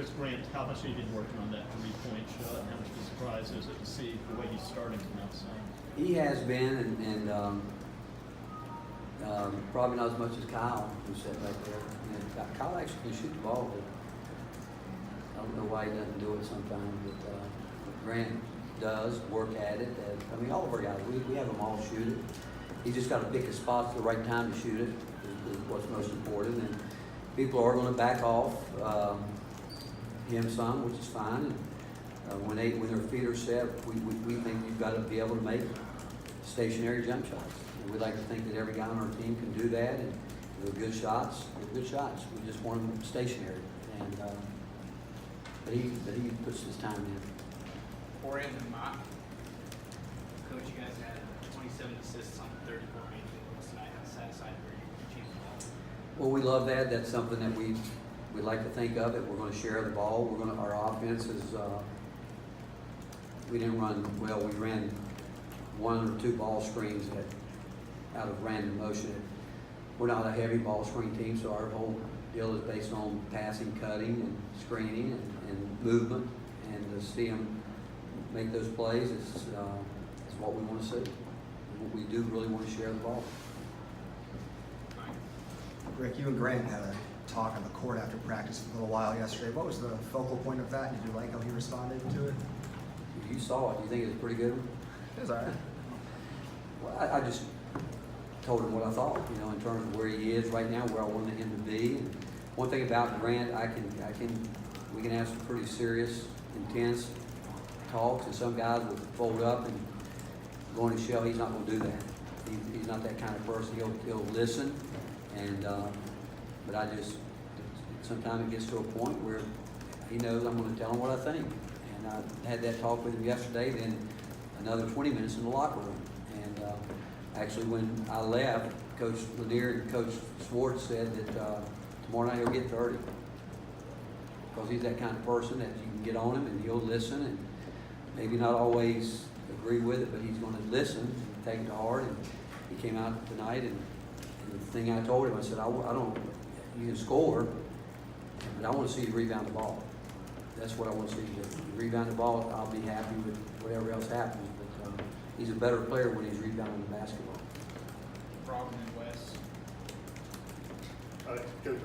curious, Grant, how much have you been working on that three-point shot? How much of a surprise is it to see the way he's starting from outside? He has been, and probably not as much as Kyle, who's sitting right there. And Kyle actually can shoot the ball, but I don't know why he doesn't do it sometimes. But Grant does work at it. I mean, all of our guys, we have them all shoot it. He's just got to pick his spots at the right time to shoot it, is what's most important. And people are going to back off him some, which is fine. And when their feet are set, we think you've got to be able to make stationary jump shots. And we like to think that every guy on our team can do that, and they're good shots. They're good shots. We just want them stationary. And but he puts his time in. Or in the mock, Coach, you guys had 27 assists on 34 games tonight. How satisfied were you achieving that? Well, we love that. That's something that we like to think of it. We're going to share the ball. Our offense is. We didn't run well. We ran one or two ball screens out of random motion. We're not a heavy ball screen team, so our whole deal is based on passing, cutting, and screening and movement. And to see them make those plays is what we want to see. We do really want to share the ball. Rick, you and Grant had a talk on the court after practice for a little while yesterday. What was the focal point of that? Did you like how he responded to it? You saw it. You think it was a pretty good one? It was all right. Well, I just told him what I thought, in terms of where he is right now, where I wanted him to be. And one thing about Grant, we can have some pretty serious, intense talks, and some guys will fold up and go in his shell. He's not going to do that. He's not that kind of person. He'll listen, and but sometimes it gets to a point where he knows I'm going to tell him what I think. And I had that talk with him yesterday, then another 20 minutes in the locker room. And actually, when I left, Coach Lanier and Coach Swartz said that tomorrow night he'll get 30. Because he's that kind of person that you can get on him and he'll listen, and maybe not always agree with it, but he's going to listen and take it to heart. And he came out tonight, and the thing I told him, I said, you can score, but I want to see you rebound the ball. That's what I want to see you do. You rebound the ball, I'll be happy with whatever else happens. But he's a better player when he's rebounding the basketball. Robin and Wes. Coach,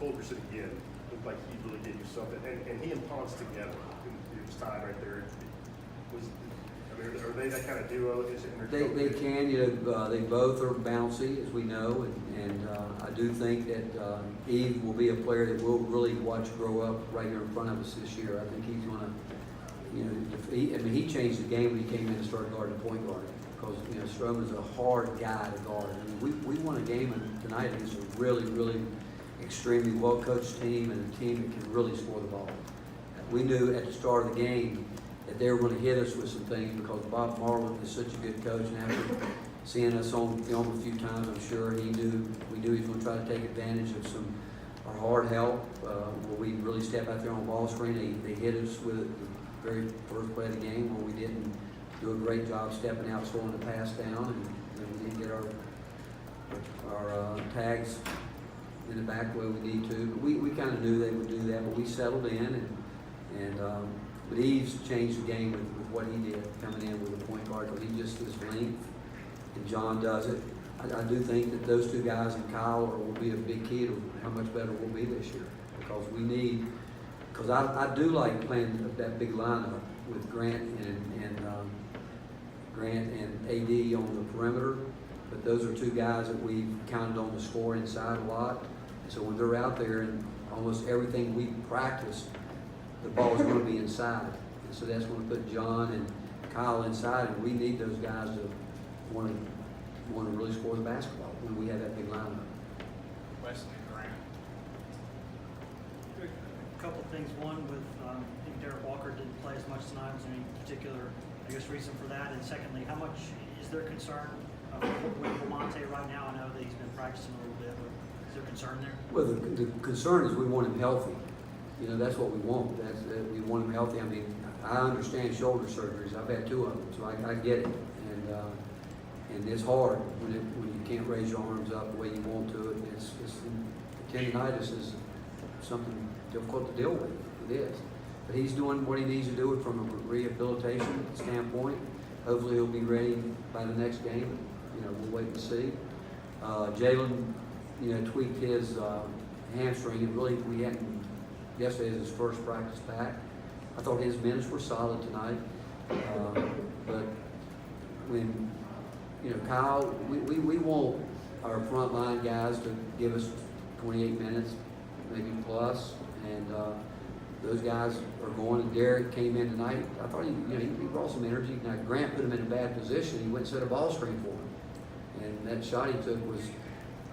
Fulker said again, looked like he really gave you something, and he and Ponce together. It was tied right there. Are they that kind of duo? They can. They both are bouncy, as we know, and I do think that Eve will be a player that we'll really watch grow up right here in front of us this year. I think he's going to, he changed the game when he came in and started guarding the point guard, because Stroman's a hard guy to guard. I mean, we won a game tonight against a really, really extremely well-coached team, and a team that can really score the ball. We knew at the start of the game that they were going to hit us with some things, because Bob Marlin is such a good coach, and after seeing us on film a few times, I'm sure we knew he was going to try to take advantage of our hard help, where we really step out there on the ball screen. They hit us with it the very first play of the game, where we didn't do a great job stepping out, slowing the pass down, and we didn't get our tags in the back the way we need to. But we kind of knew they would do that, but we settled in, but Eves changed the game with what he did, coming in with a point guard, because he just his length, and John does it. I do think that those two guys and Kyle will be a big key to how much better we'll be this year, because I do like playing that big lineup with Grant and AD on the perimeter, but those are two guys that we've counted on to score inside a lot. So when they're out there, and almost everything we practice, the ball is going to be inside. And so that's going to put John and Kyle inside, and we need those guys to want to really score the basketball when we have that big lineup. Wesley and Grant. A couple things. One, with I think Derek Walker didn't play as much tonight. Was there any particular, reason for that? And secondly, how much is there concern with Lamonte right now? I know that he's been practicing a little bit, but is there concern there? Well, the concern is we want him healthy. That's what we want. We want him healthy. I mean, I understand shoulder surgeries. I've had 2 of them, so I get it. And it's hard when you can't raise your arms up the way you want to. Tendinitis is something difficult to deal with. It is. But he's doing what he needs to do from a rehabilitation standpoint. Hopefully he'll be ready by the next game. You know, we'll wait and see. Jalen, you know, tweaked his hamstring. And really, we hadn't. Yesterday was his first practice back. I thought his minutes were solid tonight. But when, you know, Kyle, we want our front line guys to give us 28 minutes, maybe plus, and those guys are going. And Derek came in tonight. I thought he brought some energy. Now Grant put him in a bad position. He went and set a ball screen for him, and that shot he took was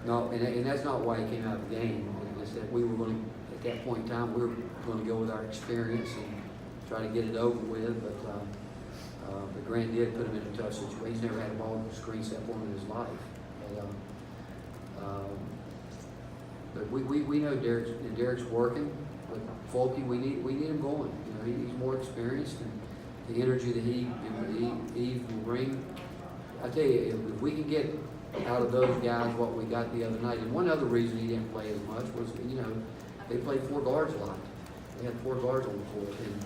not. And that's not why he came out of the game. It's that we were going to, at that point in time, we were going to go with our experience and try to get it over with. But Grant did put him in a tough situation. He's never had a ball screen set for him in his life. But we know Derek's working. But Folky, we need him going. You know, he's more experienced, and the energy that he will bring. I tell you, if we can get out of those guys what we got the other night, and one other reason he didn't play as much was, you know, they played 4 guards a lot. They had 4 guards on the court, and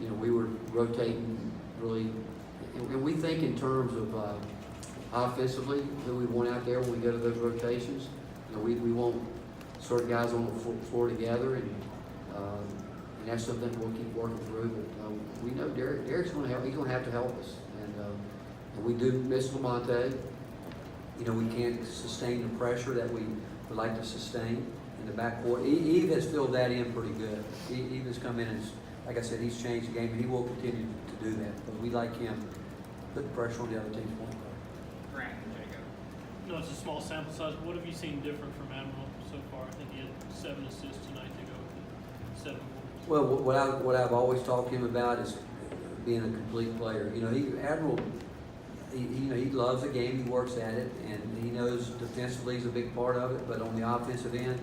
you know, we were rotating really, and we think in terms of offensively who we want out there when we go to those rotations. You know, we want certain guys on the floor together, and that's something we'll keep working through. But we know Derek's going to help. He's going to have to help us, and we do miss Lamonte. You know, we can't sustain the pressure that we would like to sustain in the backcourt. Eve has filled that in pretty good. Eve has come in and, like I said, he's changed the game, and he will continue to do that. But we like him putting pressure on the other team's point guard. Grant and Jacob. No, it's a small sample size. What have you seen different from Admiral so far? I think he had 7 assists tonight to go with 7 points. Well, what I've always talked to him about is being a complete player. You know, Admiral, he loves the game. He works at it, and he knows defensively is a big part of it. But on the offensive end,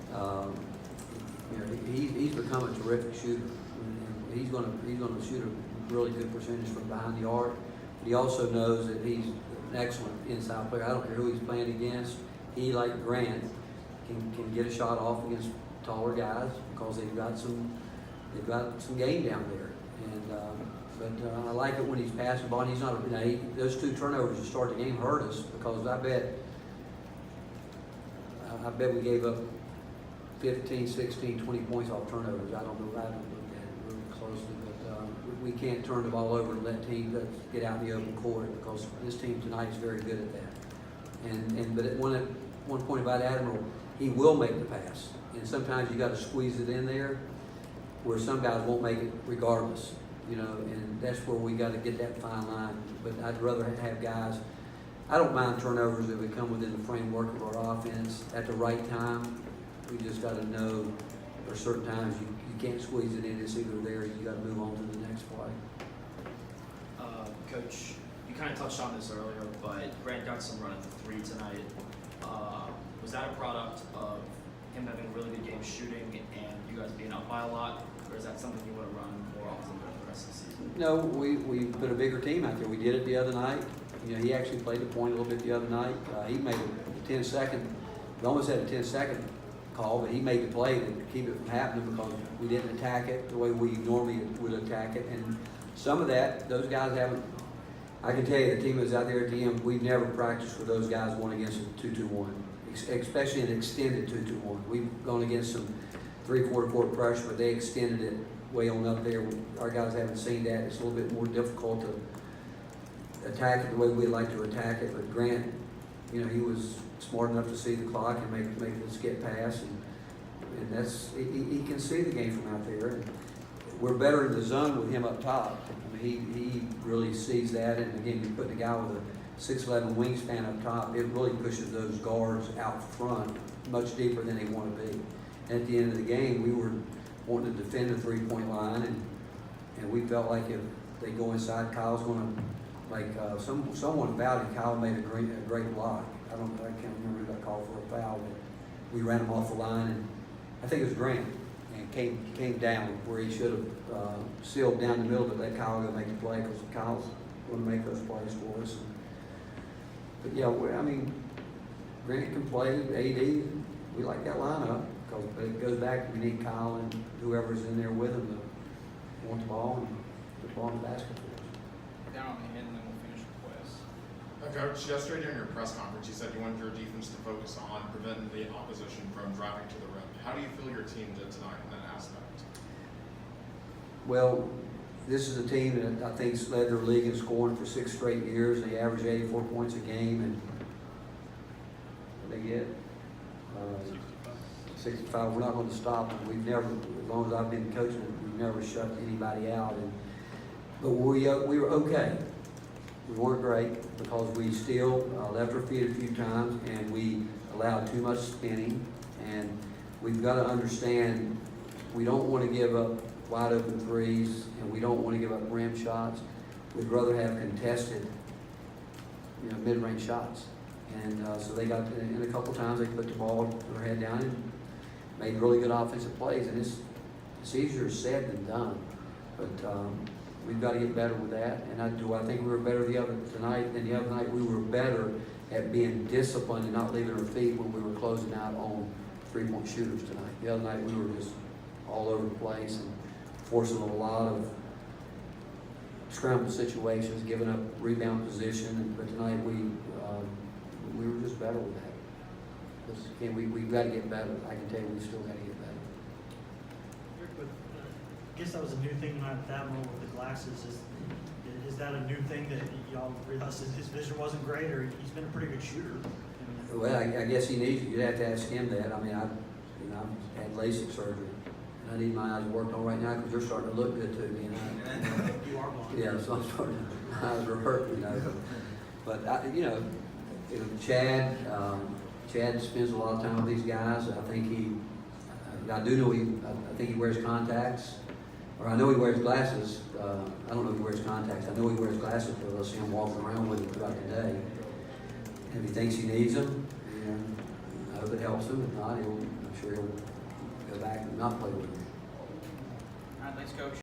you know, he's become a terrific shooter. And he's going to shoot a really good percentage from behind the arc. But he also knows that he's an excellent inside player. I don't care who he's playing against. He, like Grant, can get a shot off against taller guys because they've got some game down there. And but I like it when he's passing the ball. And he's not. You know, those 2 turnovers to start the game hurt us because I bet we gave up 15, 16, 20 points off turnovers. I don't know. I haven't looked at it really closely, but we can't turn the ball over and let teams get out in the open court because this team tonight is very good at that. But at one point about Admiral, he will make the pass, and sometimes you got to squeeze it in there, where some guys won't make it regardless. You know, and that's where we got to get that fine line. But I'd rather have guys. I don't mind turnovers if we come within the framework of our offense at the right time. We just got to know there's certain times you can't squeeze it in. It's either there or you got to move on to the next play. Coach, you kind of touched on this earlier, but Grant got some run at the 3 tonight. Was that a product of him having a really good game shooting and you guys being up by a lot, or is that something you want to run more often during the rest of the season? No, we put a bigger team out there. We did it the other night. You know, he actually played the point a little bit the other night. He made a 10-second, we almost had a 10-second call, but he made the play to keep it from happening because we didn't attack it the way we normally would attack it. And some of that, those guys haven't. I can tell you, the team that's out there at the end, we've never practiced with those guys going against a 2-2-1, especially an extended 2-2-1. We've gone against some 3/4 court pressure, but they extended it way on up there. Our guys haven't seen that. It's a little bit more difficult to attack it the way we'd like to attack it. But Grant, you know, he was smart enough to see the clock and make the skip pass, and that's he can see the game from out there. And we're better in the zone with him up top. I mean, he really sees that, and again, you put the guy with a 6'11" wingspan up top, it really pushes those guards out front much deeper than they want to be. And at the end of the game, we were wanting to defend the 3-point line, and we felt like if they go inside, Kyle's going to, like someone fouled him. Kyle made a great block. I can't remember who got called for a foul, but we ran him off the line, and I think it was Grant, and came down where he should have sealed down the middle, but let Kyle go make the play because Kyle's going to make those plays for us. But yeah, I mean, Grant can play AD. We like that lineup But it goes back, we need Kyle and whoever's in there with him to want the ball and put the ball in the basket for us. Down on the end, and then we'll finish with Wes. Coach, yesterday during your press conference, you said you wanted your defense to focus on preventing the opposition from driving to the rim. How do you feel your team did tonight in that aspect? Well, this is a team that I think's led their league in scoring for 6 straight years. They average 84 points a game, and what they get? 65. We're not going to stop them. We've never, as long as I've been coaching, we've never shut anybody out. But we were okay. We weren't great because we still left our feet a few times, and we allowed too much spinning. And we've got to understand we don't want to give up wide open threes, and we don't want to give up rim shots. We'd rather have contested, mid-range shots. And so they got, and a couple times they put the ball, their head down, and made really good offensive plays. And it's easier said than done. But we've got to get better with that. And I think we were better tonight than the other night. We were better at being disciplined and not leaving our feet when we were closing out on three-point shooters tonight. The other night we were just all over the place and forcing a lot of scramble situations, giving up rebound position. But tonight we were just better with that. Again, we've got to get better. I can tell you we still got to get better. I guess that was a new thing tonight with Admiral with the glasses. Is that a new thing that y'all realized his vision wasn't great, or he's been a pretty good shooter? Well, I guess he needs, you'd have to ask him that. I mean, I've had LASIK surgery. And I need my eyes worked on right now because they're starting to look good to me. And You are blind. yeah, so I'm starting, my eyes are hurting, But, Chad spends a lot of time with these guys. I think I think he wears contacts. Or I know he wears glasses. I don't know if he wears contacts. I know he wears glasses because I see him walking around with them throughout the day. And if he thinks he needs them, I hope it helps him. If not, I'm sure he'll go back and not play with them. All right, thanks, Coach.